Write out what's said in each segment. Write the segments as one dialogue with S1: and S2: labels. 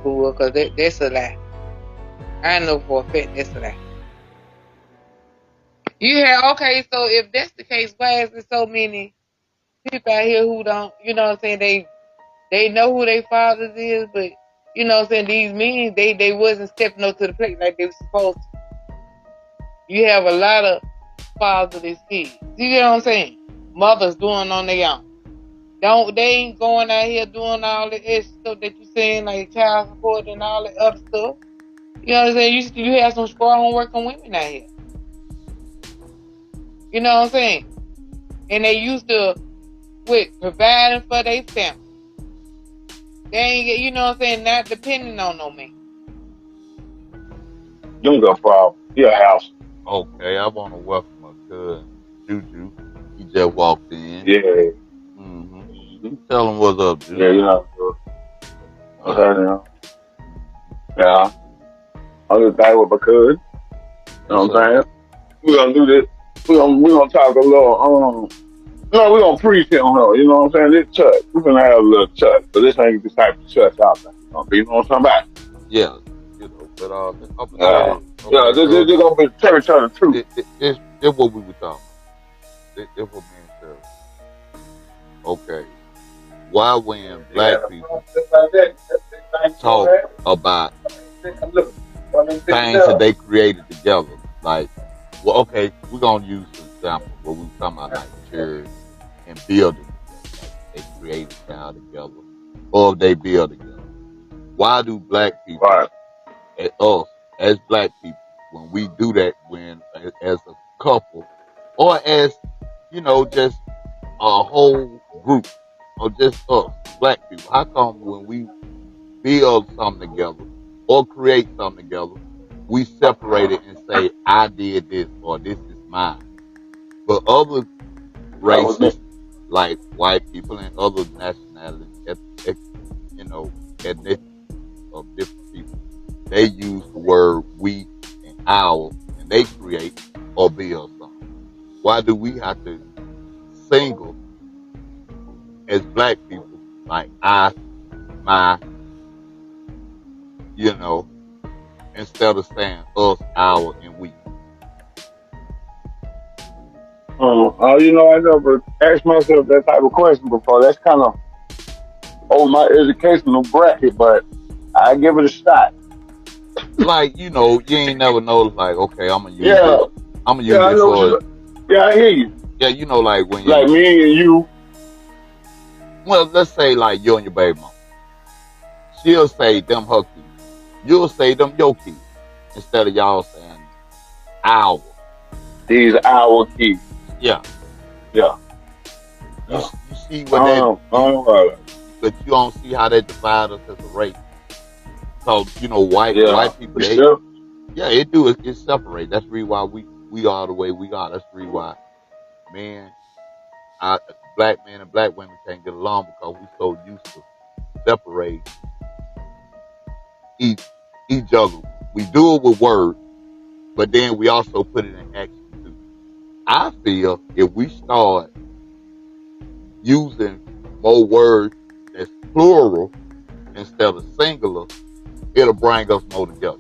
S1: bull, because that's a lie. I know for a fact that's a lie. Okay, so if that's the case, why is there so many people out here who don't, you know what I'm saying, they know who their fathers is, but you know what I'm saying, these men, they wasn't stepping up to the plate like they were supposed to. You have a lot of fatherless kids. You get what I'm saying? Mothers doing on their own. They ain't going out here doing all the extra stuff that you saying, like child support and all that other stuff. You know what I'm saying? You have some strong working women out here. You know what I'm saying? And they used to providing for their family. They ain't, you know what I'm saying, not depending on no man.
S2: You go from your house.
S3: Okay, I want to welcome my cousin Juju. He just walked in.
S2: Yeah.
S3: Mm-hmm. Tell him what's up, Juju.
S2: Yeah, you know. Okay, now. Yeah. I'm just back with my cousin. You know what I'm saying? We're gonna do this. We're gonna talk a little no, we're gonna preach it on her, you know what I'm saying? This church. We're gonna have a little church, but this ain't the type of church out there. You know what I'm talking about?
S3: Yeah, you know, but I'm gonna
S2: Yeah.
S3: say,
S2: Yeah,
S3: okay,
S2: this gonna be church of the truth.
S3: This what we were talking about. This what me and Cheryl. Okay, why when black people talk about things that they created together, like, well, okay, we're gonna use an example where we talking about like church and building, like they created now together, or they build together. Why do black people,
S2: Right.
S3: us as black people, when we do that, when as a couple, or as you know, just a whole group, or just us black people, how come when we build something together or create something together, we separate it and say, I did this or this is mine? But other
S2: That was me.
S3: races, like white people and other nationalities, you know, ethnic of different people, they use the word we and our, and they create or build something. Why do we have to single as black people, like I, my, you know, instead of saying us, our, and we?
S2: You know, I never asked myself that type of question before. That's kind of over my educational bracket, but I give it a shot.
S3: Like, you know, you ain't never know, like, okay, I'm gonna use
S2: Yeah,
S3: it. I'm gonna
S2: yeah,
S3: use
S2: I
S3: it
S2: know what
S3: for,
S2: you. Yeah, I hear you.
S3: yeah, you know, like when
S2: Like
S3: you,
S2: me and you.
S3: well, let's say like you and your baby mom. She'll say them her kids. You'll say them your kids. Instead of y'all saying our.
S2: These our kids.
S3: Yeah.
S2: Yeah.
S3: You
S2: Yeah.
S3: you see what that,
S2: I don't know.
S3: but you don't see how they divide us as a race. So, you know,
S2: Yeah.
S3: white people,
S2: You
S3: they,
S2: sure?
S3: yeah, it do, it separate. That's the reason why we are the way we are. That's the reason why, man, I, black men and black women can't get along because we so used to separate each each other. We do it with words, but then we also put it in action too. I feel if we start using more words that's plural instead of singular, it'll bring us more together.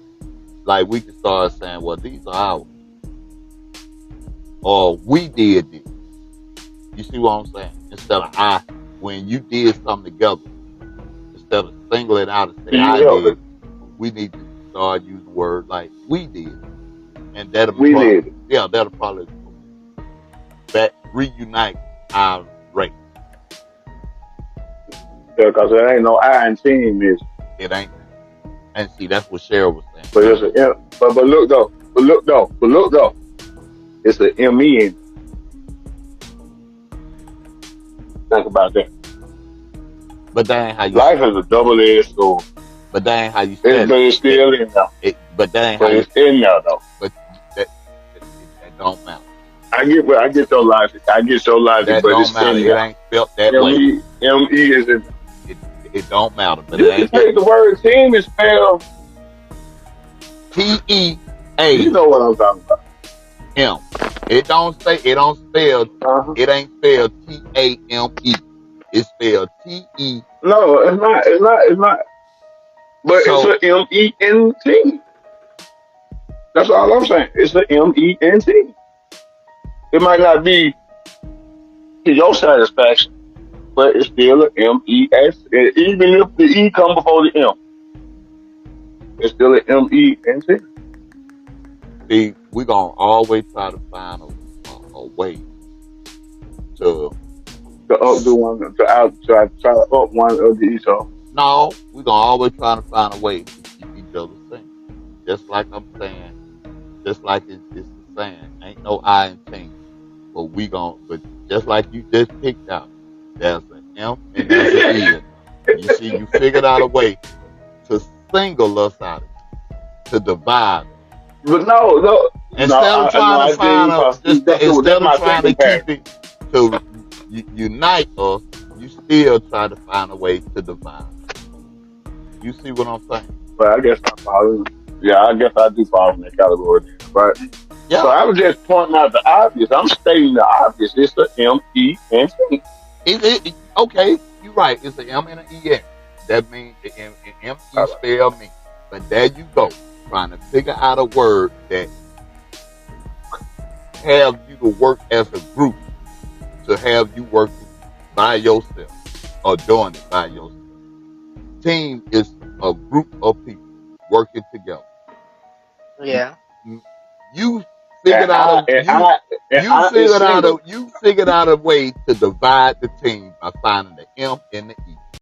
S3: Like we can start saying, well, these are ours, or we did this. You see what I'm saying? Instead of I, when you did something together, instead of single it out and say
S2: You
S3: I
S2: held it.
S3: did, we need to start using words like we did, and that'll
S2: We
S3: probably,
S2: did it.
S3: yeah, that'll probably that reunite our race.
S2: Yeah, because there ain't no I in team is.
S3: It ain't, and see that's what Cheryl was saying
S2: But it's
S3: earlier.
S2: a but look though. It's a ME in. Think about that.
S3: But that ain't how you.
S2: Life is a double-edged sword.
S3: But that ain't how you said
S2: But it's
S3: it.
S2: still in there.
S3: But that ain't how
S2: But
S3: you.
S2: it's in there though.
S3: But that don't matter.
S2: I get your logic. I get your logic,
S3: That
S2: but
S3: don't
S2: it's
S3: matter.
S2: in
S3: It
S2: there.
S3: ain't spelt that way.
S2: ME is in there.
S3: It it don't matter. But it
S2: You can
S3: ain't that.
S2: take the word team and spell.
S3: TEAM.
S2: You know what I'm talking about.
S3: It don't say. It don't spell.
S2: Uh-huh.
S3: It ain't spelled TAME. It's spelled TE.
S2: No, it's not. It's not. It's not. But it's
S3: So
S2: a MENT. That's all I'm saying. It's a MENT. It might not be to your satisfaction, but it's still a MES. Even if the E come before the M, it's still a MENT.
S3: see, we're gonna always try to find a way to
S2: To up the one, to out, try to up one of the each other.
S3: no, we're gonna always try to find a way to keep each other sane. Just like I'm saying, just like it's the saying, ain't no I in team. But just like you just picked out, there's an M and there's an E in there. You see, you figured out a way to single us out of it, to divide us.
S2: But no.
S3: Instead of
S2: No,
S3: trying to
S2: I didn't.
S3: find a, just
S2: That's
S3: instead of
S2: my
S3: trying to
S2: second
S3: keep
S2: paragraph.
S3: it to unite us, you still try to find a way to divide. You see what I'm saying?
S2: But I guess I follow. Yeah, I guess I do fall in that category then. Right. So
S3: Yeah.
S2: I was just pointing out the obvious. I'm stating the obvious. It's the MENT.
S3: Okay, you're right. It's an M and an EN. That means the M-E spell me. But there you go, trying to figure out a word that have you to work as a group, to have you working by yourself or doing it by yourself. Team is a group of people working together. You
S1: Yeah.
S3: you
S2: And
S3: figured out
S2: I
S3: a
S2: and
S3: you
S2: I and
S3: you
S2: I is
S3: figured out a
S2: single.
S3: you figured out a way to divide the team by finding the M and the E.